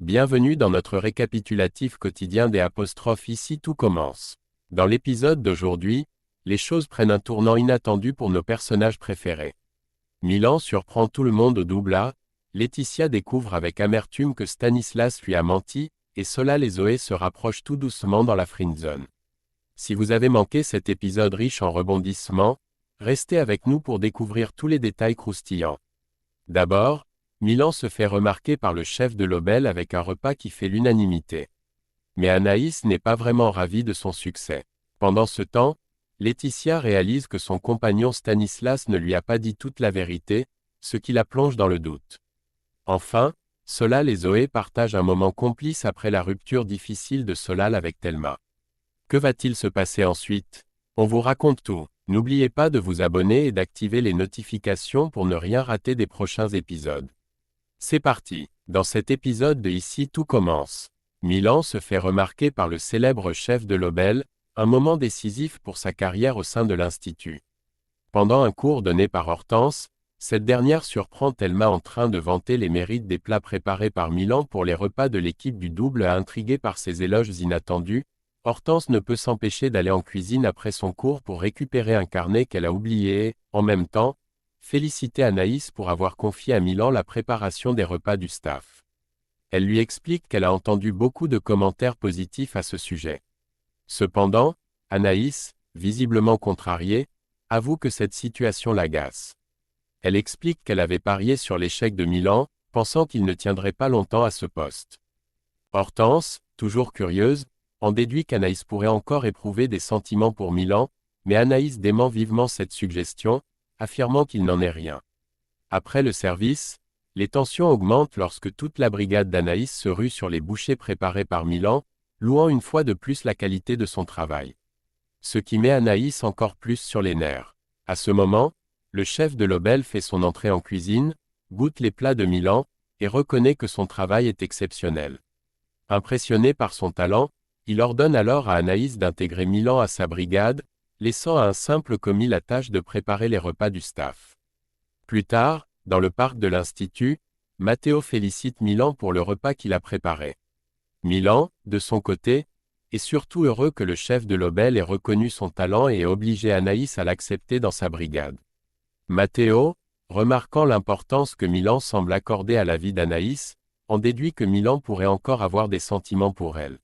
Bienvenue dans notre récapitulatif quotidien des apostrophes ici tout commence. Dans l'épisode d'aujourd'hui, les choses prennent un tournant inattendu pour nos personnages préférés. Milan surprend tout le monde au double A, Laetitia découvre avec amertume que Stanislas lui a menti, et Solal et Zoé se rapprochent tout doucement dans la friendzone. Si vous avez manqué cet épisode riche en rebondissements, restez avec nous pour découvrir tous les détails croustillants. D'abord, Milan se fait remarquer par le chef de l'Obel avec un repas qui fait l'unanimité. Mais Anaïs n'est pas vraiment ravie de son succès. Pendant ce temps, Laetitia réalise que son compagnon Stanislas ne lui a pas dit toute la vérité, ce qui la plonge dans le doute. Enfin, Solal et Zoé partagent un moment complice après la rupture difficile de Solal avec Thelma. Que va-t-il se passer ensuite? On vous raconte tout. N'oubliez pas de vous abonner et d'activer les notifications pour ne rien rater des prochains épisodes. C'est parti. Dans cet épisode de Ici tout commence. Milan se fait remarquer par le célèbre chef de l'Obel, un moment décisif pour sa carrière au sein de l'Institut. Pendant un cours donné par Hortense, cette dernière surprend Thelma en train de vanter les mérites des plats préparés par Milan pour les repas de l'équipe du double A. Intriguée par ces éloges inattendus, Hortense ne peut s'empêcher d'aller en cuisine après son cours pour récupérer un carnet qu'elle a oublié et, en même temps, féliciter Anaïs pour avoir confié à Milan la préparation des repas du staff. Elle lui explique qu'elle a entendu beaucoup de commentaires positifs à ce sujet. Cependant, Anaïs, visiblement contrariée, avoue que cette situation l'agace. Elle explique qu'elle avait parié sur l'échec de Milan, pensant qu'il ne tiendrait pas longtemps à ce poste. Hortense, toujours curieuse, en déduit qu'Anaïs pourrait encore éprouver des sentiments pour Milan, mais Anaïs dément vivement cette suggestion, affirmant qu'il n'en est rien. Après le service, les tensions augmentent lorsque toute la brigade d'Anaïs se rue sur les bouchées préparées par Milan, louant une fois de plus la qualité de son travail. Ce qui met Anaïs encore plus sur les nerfs. À ce moment, le chef de l'Obel fait son entrée en cuisine, goûte les plats de Milan, et reconnaît que son travail est exceptionnel. Impressionné par son talent, il ordonne alors à Anaïs d'intégrer Milan à sa brigade, laissant à un simple commis la tâche de préparer les repas du staff. Plus tard, dans le parc de l'Institut, Matteo félicite Milan pour le repas qu'il a préparé. Milan, de son côté, est surtout heureux que le chef de l'Obel ait reconnu son talent et ait obligé Anaïs à l'accepter dans sa brigade. Matteo, remarquant l'importance que Milan semble accorder à la vie d'Anaïs, en déduit que Milan pourrait encore avoir des sentiments pour elle.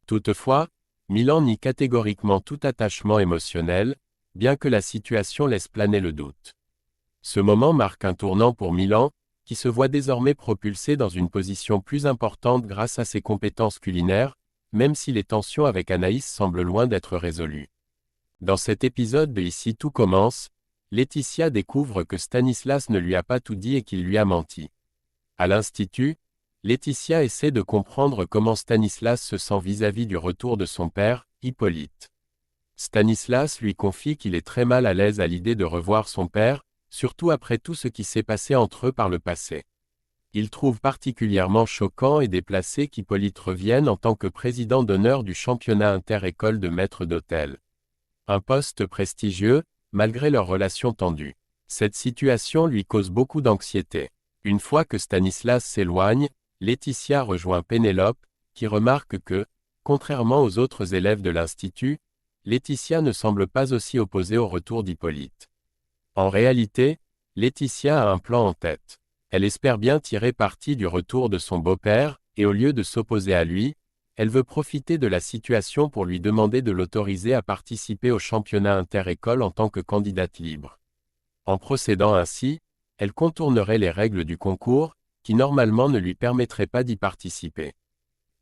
Toutefois, Milan nie catégoriquement tout attachement émotionnel, bien que la situation laisse planer le doute. Ce moment marque un tournant pour Milan, qui se voit désormais propulsé dans une position plus importante grâce à ses compétences culinaires, même si les tensions avec Anaïs semblent loin d'être résolues. Dans cet épisode de Ici tout commence, Laetitia découvre que Stanislas ne lui a pas tout dit et qu'il lui a menti. À l'Institut, Laetitia essaie de comprendre comment Stanislas se sent vis-à-vis du retour de son père, Hippolyte. Stanislas lui confie qu'il est très mal à l'aise à l'idée de revoir son père, surtout après tout ce qui s'est passé entre eux par le passé. Il trouve particulièrement choquant et déplacé qu'Hippolyte revienne en tant que président d'honneur du championnat inter-école de maître d'hôtel. Un poste prestigieux, malgré leur relation tendue. Cette situation lui cause beaucoup d'anxiété. Une fois que Stanislas s'éloigne, Laetitia rejoint Pénélope, qui remarque que, contrairement aux autres élèves de l'Institut, Laetitia ne semble pas aussi opposée au retour d'Hippolyte. En réalité, Laetitia a un plan en tête. Elle espère bien tirer parti du retour de son beau-père, et au lieu de s'opposer à lui, elle veut profiter de la situation pour lui demander de l'autoriser à participer au championnat inter-école en tant que candidate libre. En procédant ainsi, elle contournerait les règles du concours, qui normalement ne lui permettraient pas d'y participer.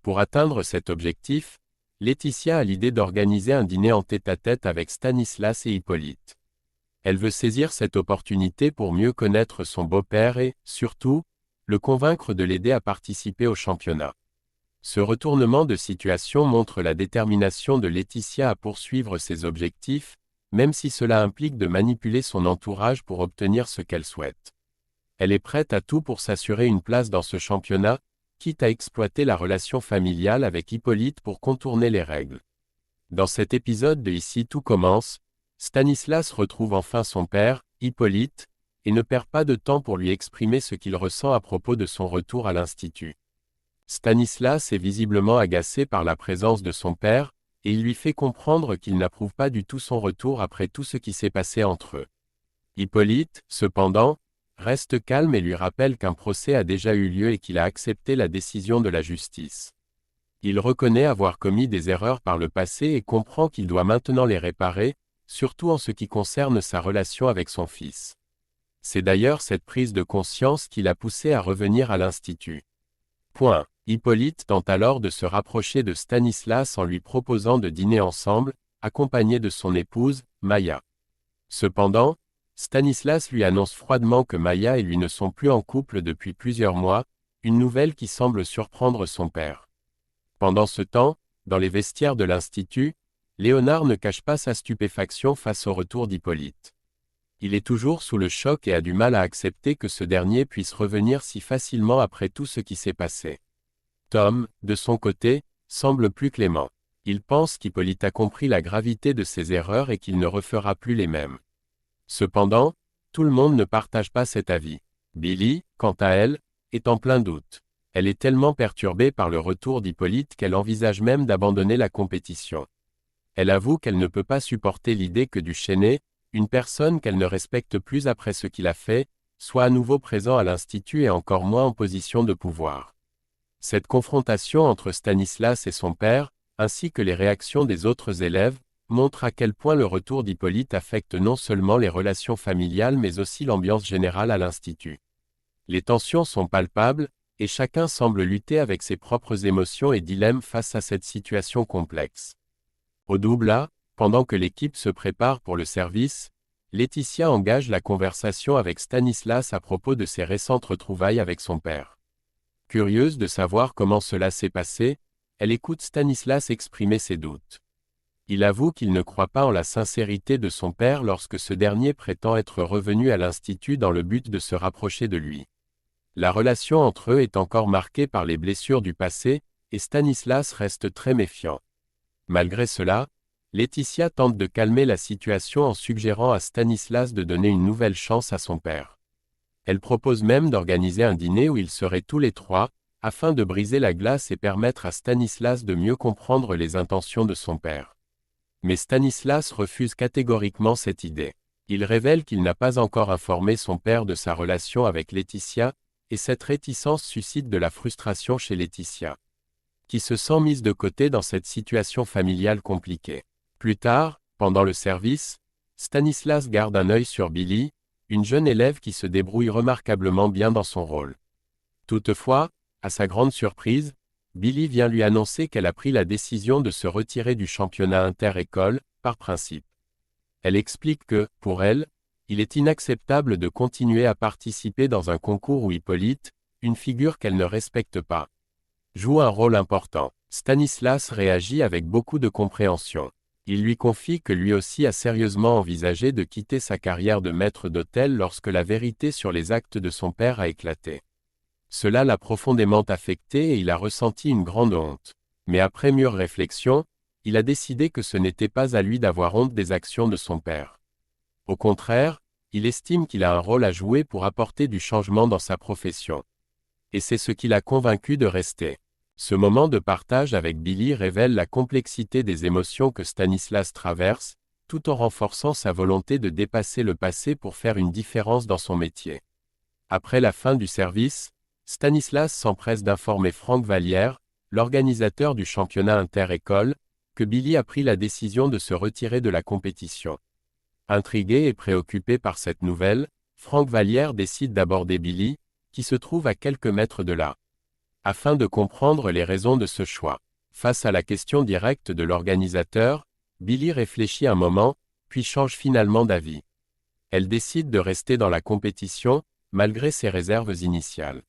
Pour atteindre cet objectif, Laetitia a l'idée d'organiser un dîner en tête-à-tête avec Stanislas et Hippolyte. Elle veut saisir cette opportunité pour mieux connaître son beau-père et, surtout, le convaincre de l'aider à participer au championnat. Ce retournement de situation montre la détermination de Laetitia à poursuivre ses objectifs, même si cela implique de manipuler son entourage pour obtenir ce qu'elle souhaite. Elle est prête à tout pour s'assurer une place dans ce championnat, quitte à exploiter la relation familiale avec Hippolyte pour contourner les règles. Dans cet épisode de Ici tout commence, Stanislas retrouve enfin son père, Hippolyte, et ne perd pas de temps pour lui exprimer ce qu'il ressent à propos de son retour à l'Institut. Stanislas est visiblement agacé par la présence de son père, et il lui fait comprendre qu'il n'approuve pas du tout son retour après tout ce qui s'est passé entre eux. Hippolyte, cependant, reste calme et lui rappelle qu'un procès a déjà eu lieu et qu'il a accepté la décision de la justice. Il reconnaît avoir commis des erreurs par le passé et comprend qu'il doit maintenant les réparer, surtout en ce qui concerne sa relation avec son fils. C'est d'ailleurs cette prise de conscience qui l'a poussé à revenir à l'Institut. Hippolyte tente alors de se rapprocher de Stanislas en lui proposant de dîner ensemble, accompagné de son épouse, Maya. Cependant, Stanislas lui annonce froidement que Maya et lui ne sont plus en couple depuis plusieurs mois, une nouvelle qui semble surprendre son père. Pendant ce temps, dans les vestiaires de l'Institut, Léonard ne cache pas sa stupéfaction face au retour d'Hippolyte. Il est toujours sous le choc et a du mal à accepter que ce dernier puisse revenir si facilement après tout ce qui s'est passé. Tom, de son côté, semble plus clément. Il pense qu'Hippolyte a compris la gravité de ses erreurs et qu'il ne refera plus les mêmes. Cependant, tout le monde ne partage pas cet avis. Billy, quant à elle, est en plein doute. Elle est tellement perturbée par le retour d'Hippolyte qu'elle envisage même d'abandonner la compétition. Elle avoue qu'elle ne peut pas supporter l'idée que Duchesnay, une personne qu'elle ne respecte plus après ce qu'il a fait, soit à nouveau présent à l'Institut et encore moins en position de pouvoir. Cette confrontation entre Stanislas et son père, ainsi que les réactions des autres élèves, montre à quel point le retour d'Hippolyte affecte non seulement les relations familiales mais aussi l'ambiance générale à l'Institut. Les tensions sont palpables, et chacun semble lutter avec ses propres émotions et dilemmes face à cette situation complexe. Au double A, pendant que l'équipe se prépare pour le service, Laetitia engage la conversation avec Stanislas à propos de ses récentes retrouvailles avec son père. Curieuse de savoir comment cela s'est passé, elle écoute Stanislas exprimer ses doutes. Il avoue qu'il ne croit pas en la sincérité de son père lorsque ce dernier prétend être revenu à l'Institut dans le but de se rapprocher de lui. La relation entre eux est encore marquée par les blessures du passé, et Stanislas reste très méfiant. Malgré cela, Laetitia tente de calmer la situation en suggérant à Stanislas de donner une nouvelle chance à son père. Elle propose même d'organiser un dîner où ils seraient tous les trois, afin de briser la glace et permettre à Stanislas de mieux comprendre les intentions de son père. Mais Stanislas refuse catégoriquement cette idée. Il révèle qu'il n'a pas encore informé son père de sa relation avec Laetitia, et cette réticence suscite de la frustration chez Laetitia, qui se sent mise de côté dans cette situation familiale compliquée. Plus tard, pendant le service, Stanislas garde un œil sur Billy, une jeune élève qui se débrouille remarquablement bien dans son rôle. Toutefois, à sa grande surprise, Billy vient lui annoncer qu'elle a pris la décision de se retirer du championnat inter-école, par principe. Elle explique que, pour elle, il est inacceptable de continuer à participer dans un concours où Hippolyte, une figure qu'elle ne respecte pas, joue un rôle important. Stanislas réagit avec beaucoup de compréhension. Il lui confie que lui aussi a sérieusement envisagé de quitter sa carrière de maître d'hôtel lorsque la vérité sur les actes de son père a éclaté. Cela l'a profondément affecté et il a ressenti une grande honte. Mais après mûre réflexion, il a décidé que ce n'était pas à lui d'avoir honte des actions de son père. Au contraire, il estime qu'il a un rôle à jouer pour apporter du changement dans sa profession. Et c'est ce qui l'a convaincu de rester. Ce moment de partage avec Billy révèle la complexité des émotions que Stanislas traverse, tout en renforçant sa volonté de dépasser le passé pour faire une différence dans son métier. Après la fin du service, Stanislas s'empresse d'informer Franck Vallière, l'organisateur du championnat inter-école, que Billy a pris la décision de se retirer de la compétition. Intrigué et préoccupé par cette nouvelle, Franck Vallière décide d'aborder Billy, qui se trouve à quelques mètres de là, afin de comprendre les raisons de ce choix. Face à la question directe de l'organisateur, Billy réfléchit un moment, puis change finalement d'avis. Elle décide de rester dans la compétition, malgré ses réserves initiales.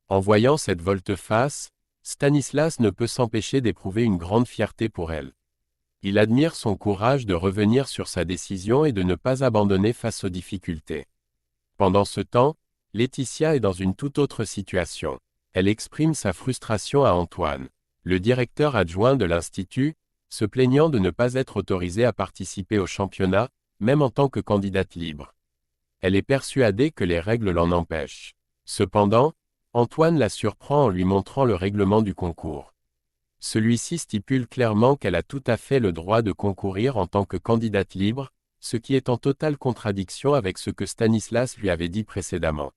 En voyant cette volte-face, Stanislas ne peut s'empêcher d'éprouver une grande fierté pour elle. Il admire son courage de revenir sur sa décision et de ne pas abandonner face aux difficultés. Pendant ce temps, Laetitia est dans une toute autre situation. Elle exprime sa frustration à Antoine, le directeur adjoint de l'Institut, se plaignant de ne pas être autorisée à participer au championnat, même en tant que candidate libre. Elle est persuadée que les règles l'en empêchent. Cependant, Antoine la surprend en lui montrant le règlement du concours. Celui-ci stipule clairement qu'elle a tout à fait le droit de concourir en tant que candidate libre, ce qui est en totale contradiction avec ce que Stanislas lui avait dit précédemment.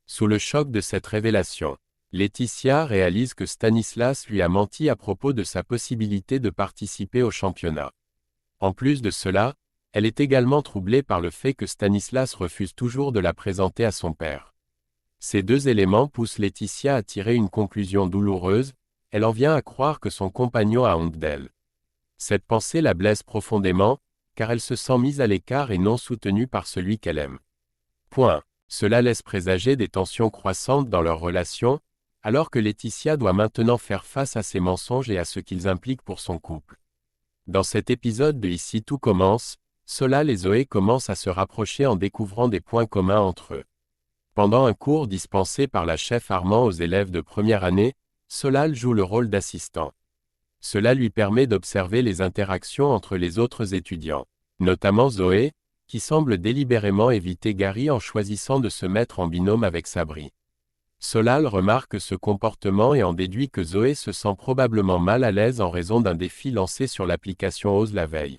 Sous le choc de cette révélation, Laetitia réalise que Stanislas lui a menti à propos de sa possibilité de participer au championnat. En plus de cela, elle est également troublée par le fait que Stanislas refuse toujours de la présenter à son père. Ces deux éléments poussent Laetitia à tirer une conclusion douloureuse, elle en vient à croire que son compagnon a honte d'elle. Cette pensée la blesse profondément, car elle se sent mise à l'écart et non soutenue par celui qu'elle aime. Cela laisse présager des tensions croissantes dans leur relation, alors que Laetitia doit maintenant faire face à ces mensonges et à ce qu'ils impliquent pour son couple. Dans cet épisode de Ici tout commence, Solal et Zoé commencent à se rapprocher en découvrant des points communs entre eux. Pendant un cours dispensé par la chef Armand aux élèves de première année, Solal joue le rôle d'assistant. Cela lui permet d'observer les interactions entre les autres étudiants, notamment Zoé, qui semble délibérément éviter Gary en choisissant de se mettre en binôme avec Sabri. Solal remarque ce comportement et en déduit que Zoé se sent probablement mal à l'aise en raison d'un défi lancé sur l'application Ose la veille.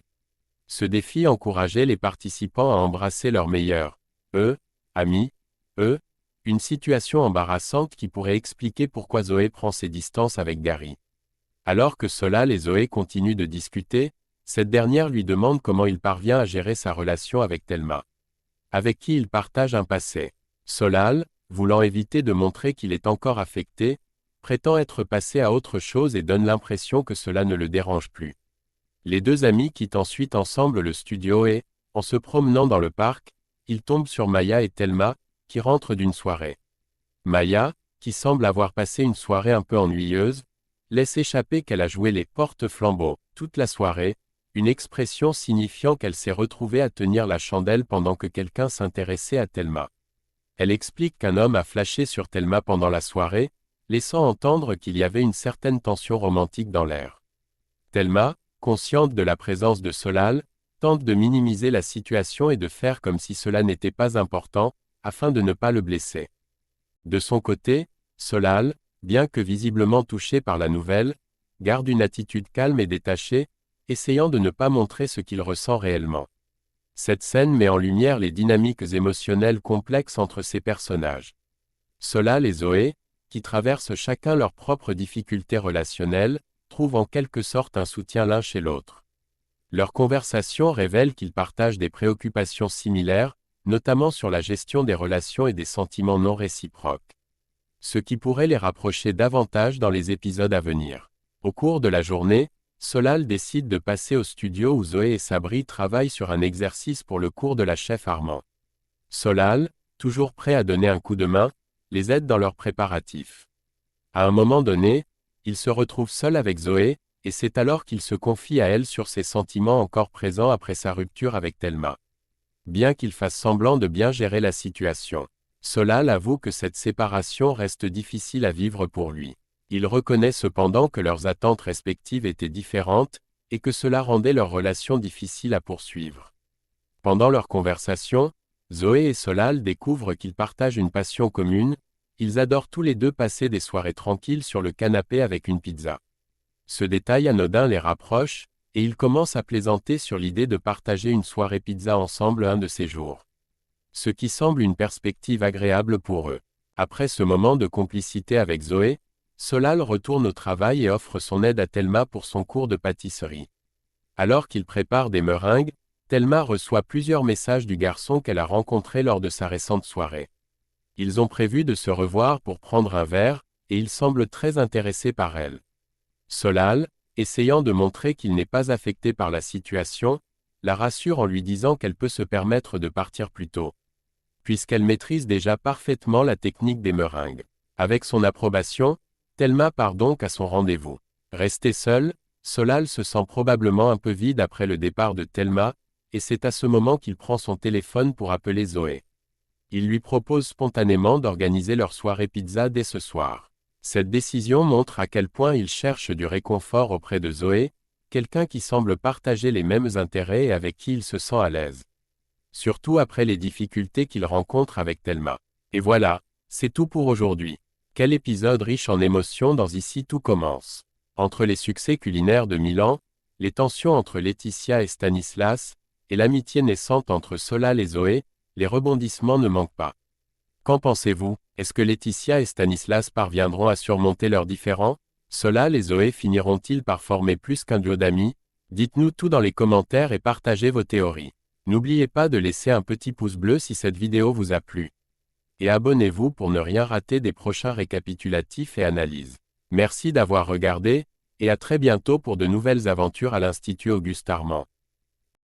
Ce défi encourageait les participants à embrasser leurs meilleurs amis, une situation embarrassante qui pourrait expliquer pourquoi Zoé prend ses distances avec Gary. Alors que Solal et Zoé continuent de discuter, cette dernière lui demande comment il parvient à gérer sa relation avec Thelma, avec qui il partage un passé. Solal, voulant éviter de montrer qu'il est encore affecté, prétend être passé à autre chose et donne l'impression que cela ne le dérange plus. Les deux amis quittent ensuite ensemble le studio et, en se promenant dans le parc, ils tombent sur Maya et Thelma, qui rentrent d'une soirée. Maya, qui semble avoir passé une soirée un peu ennuyeuse, laisse échapper qu'elle a joué les porte-flambeaux toute la soirée, une expression signifiant qu'elle s'est retrouvée à tenir la chandelle pendant que quelqu'un s'intéressait à Thelma. Elle explique qu'un homme a flashé sur Thelma pendant la soirée, laissant entendre qu'il y avait une certaine tension romantique dans l'air. Thelma, consciente de la présence de Solal, tente de minimiser la situation et de faire comme si cela n'était pas important, afin de ne pas le blesser. De son côté, Solal, bien que visiblement touché par la nouvelle, garde une attitude calme et détachée, essayant de ne pas montrer ce qu'il ressent réellement. Cette scène met en lumière les dynamiques émotionnelles complexes entre ces personnages. Solal et Zoé, qui traversent chacun leurs propres difficultés relationnelles, trouvent en quelque sorte un soutien l'un chez l'autre. Leur conversation révèle qu'ils partagent des préoccupations similaires, notamment sur la gestion des relations et des sentiments non réciproques. Ce qui pourrait les rapprocher davantage dans les épisodes à venir. Au cours de la journée, Solal décide de passer au studio où Zoé et Sabri travaillent sur un exercice pour le cours de la chef Armand. Solal, toujours prêt à donner un coup de main, les aide dans leurs préparatifs. À un moment donné, il se retrouve seul avec Zoé, et c'est alors qu'il se confie à elle sur ses sentiments encore présents après sa rupture avec Thelma. Bien qu'il fasse semblant de bien gérer la situation, Solal avoue que cette séparation reste difficile à vivre pour lui. Il reconnaît cependant que leurs attentes respectives étaient différentes, et que cela rendait leur relation difficile à poursuivre. Pendant leur conversation, Zoé et Solal découvrent qu'ils partagent une passion commune, ils adorent tous les deux passer des soirées tranquilles sur le canapé avec une pizza. Ce détail anodin les rapproche, et ils commencent à plaisanter sur l'idée de partager une soirée pizza ensemble un de ces jours. Ce qui semble une perspective agréable pour eux. Après ce moment de complicité avec Zoé, Solal retourne au travail et offre son aide à Thelma pour son cours de pâtisserie. Alors qu'il prépare des meringues, Thelma reçoit plusieurs messages du garçon qu'elle a rencontré lors de sa récente soirée. Ils ont prévu de se revoir pour prendre un verre, et il semble très intéressé par elle. Solal, essayant de montrer qu'il n'est pas affecté par la situation, la rassure en lui disant qu'elle peut se permettre de partir plus tôt, puisqu'elle maîtrise déjà parfaitement la technique des meringues. Avec son approbation, Thelma part donc à son rendez-vous. Resté seul, Solal se sent probablement un peu vide après le départ de Thelma, et c'est à ce moment qu'il prend son téléphone pour appeler Zoé. Il lui propose spontanément d'organiser leur soirée pizza dès ce soir. Cette décision montre à quel point il cherche du réconfort auprès de Zoé, quelqu'un qui semble partager les mêmes intérêts et avec qui il se sent à l'aise. Surtout après les difficultés qu'il rencontre avec Thelma. Et voilà, c'est tout pour aujourd'hui. Quel épisode riche en émotions dans Ici tout commence. Entre les succès culinaires de Milan, les tensions entre Laetitia et Stanislas, et l'amitié naissante entre Solal et Zoé, les rebondissements ne manquent pas. Qu'en pensez-vous? Est-ce que Laetitia et Stanislas parviendront à surmonter leurs différends? Solal et Zoé finiront-ils par former plus qu'un duo d'amis? Dites-nous tout dans les commentaires et partagez vos théories. N'oubliez pas de laisser un petit pouce bleu si cette vidéo vous a plu. Et abonnez-vous pour ne rien rater des prochains récapitulatifs et analyses. Merci d'avoir regardé, et à très bientôt pour de nouvelles aventures à l'Institut Auguste Armand.